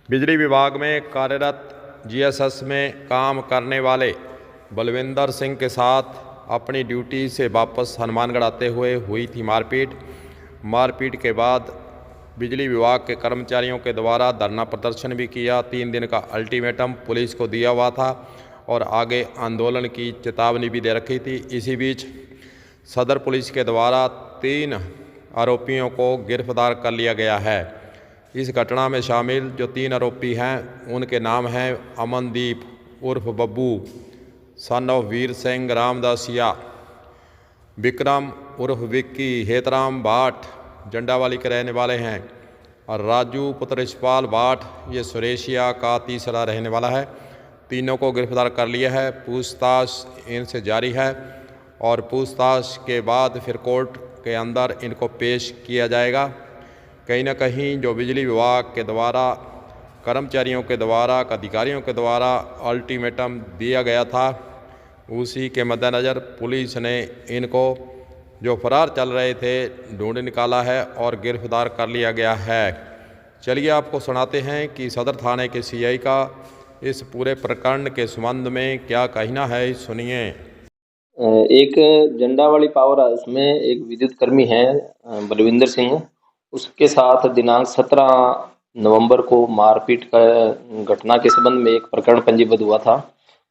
बिजली विभाग में कार्यरत जीएसएस में काम करने वाले बलविंदर सिंह के साथ अपनी ड्यूटी से वापस हनुमानगढ़ आते हुए हुई थी मारपीट के बाद बिजली विभाग के कर्मचारियों के द्वारा धरना प्रदर्शन भी किया। 3 दिन का अल्टीमेटम पुलिस को दिया हुआ था और आगे आंदोलन की चेतावनी भी दे रखी थी। इसी बीच सदर पुलिस के द्वारा 3 आरोपियों को गिरफ्तार कर लिया गया है। इस घटना में शामिल जो 3 आरोपी हैं उनके नाम हैं अमनदीप उर्फ बब्बू सन ऑफ वीर सिंह रामदासिया, विक्रम उर्फ विक्की हेतराम भाट जंडावाली के रहने वाले हैं और राजू पुत्र यशपाल भाट ये सुरेशिया का तीसरा रहने वाला है। तीनों को गिरफ्तार कर लिया है। पूछताछ इनसे जारी है और पूछताछ के बाद फिर कोर्ट के अंदर इनको पेश किया जाएगा। कहीं ना कहीं जो बिजली विभाग के द्वारा कर्मचारियों के द्वारा अधिकारियों के द्वारा अल्टीमेटम दिया गया था, उसी के मद्देनज़र पुलिस ने इनको जो फरार चल रहे थे ढूंढ निकाला है और गिरफ्तार कर लिया गया है। चलिए आपको सुनाते हैं कि सदर थाने के सीआई का इस पूरे प्रकरण के संबंध में क्या कहना है, सुनिए। एक जंडावाली पावर हाउस में एक विद्युत कर्मी है बलविंदर सिंह, उसके साथ दिनांक 17 नवंबर को मारपीट का घटना के संबंध में एक प्रकरण पंजीबद्ध हुआ था,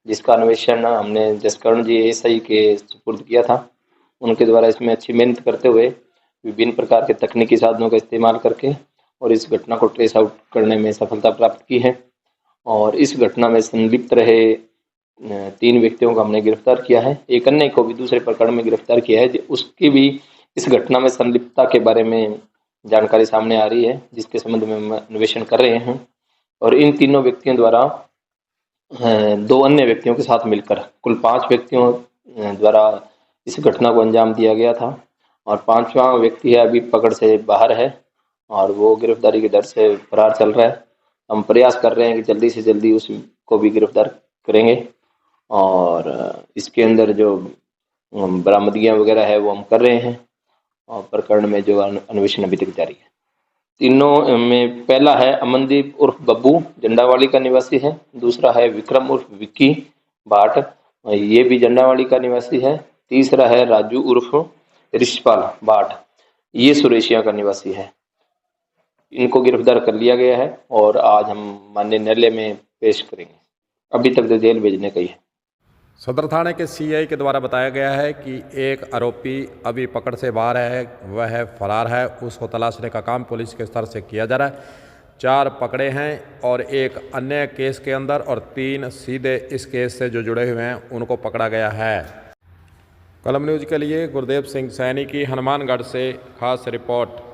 जिसका अन्वेषण हमने जसकरण जी एसआई के सुपुर्द किया था। उनके द्वारा इसमें अच्छी मेहनत करते हुए विभिन्न प्रकार के तकनीकी साधनों का इस्तेमाल करके और इस घटना को ट्रेस आउट करने में सफलता प्राप्त की है। और इस घटना में संलिप्त रहे 3 व्यक्तियों को हमने गिरफ्तार किया है। एक अन्य को भी दूसरे प्रकरण में गिरफ्तार किया है, उसकी भी इस घटना में संलिप्तता के बारे में जानकारी सामने आ रही है, जिसके संबंध में हम अन्वेषण कर रहे हैं। और इन तीनों व्यक्तियों द्वारा 2 अन्य व्यक्तियों के साथ मिलकर कुल 5 व्यक्तियों द्वारा इस घटना को अंजाम दिया गया था। और 5वां व्यक्ति है अभी पकड़ से बाहर है और वो गिरफ्तारी के डर से फरार चल रहा है। हम प्रयास कर रहे हैं कि जल्दी से जल्दी उसको भी गिरफ्तार करेंगे और इसके अंदर जो बरामदगियां वगैरह है वो हम कर रहे हैं और प्रकरण में जो अन्वेषण अभी तक जारी है। तीनों में पहला है अमनदीप उर्फ बब्बू जंडावाली का निवासी है, दूसरा है विक्रम उर्फ विक्की भाट, ये भी जंडावाली का निवासी है, तीसरा है राजू उर्फ यशपाल भाट, ये सुरेशिया का निवासी है। इनको गिरफ्तार कर लिया गया है और आज हम माननीय न्यायालय में पेश करेंगे। अभी तक तो जेल भेजने का ही है। सदर थाने के सीआई के द्वारा बताया गया है कि एक आरोपी अभी पकड़ से बाहर है, वह फरार है, उसको तलाशने का काम पुलिस के स्तर से किया जा रहा है। 4 पकड़े हैं और एक अन्य केस के अंदर और 3 सीधे इस केस से जो जुड़े हुए हैं उनको पकड़ा गया है। कलम न्यूज़ के लिए गुरदेव सिंह सैनी की हनुमानगढ़ से खास रिपोर्ट।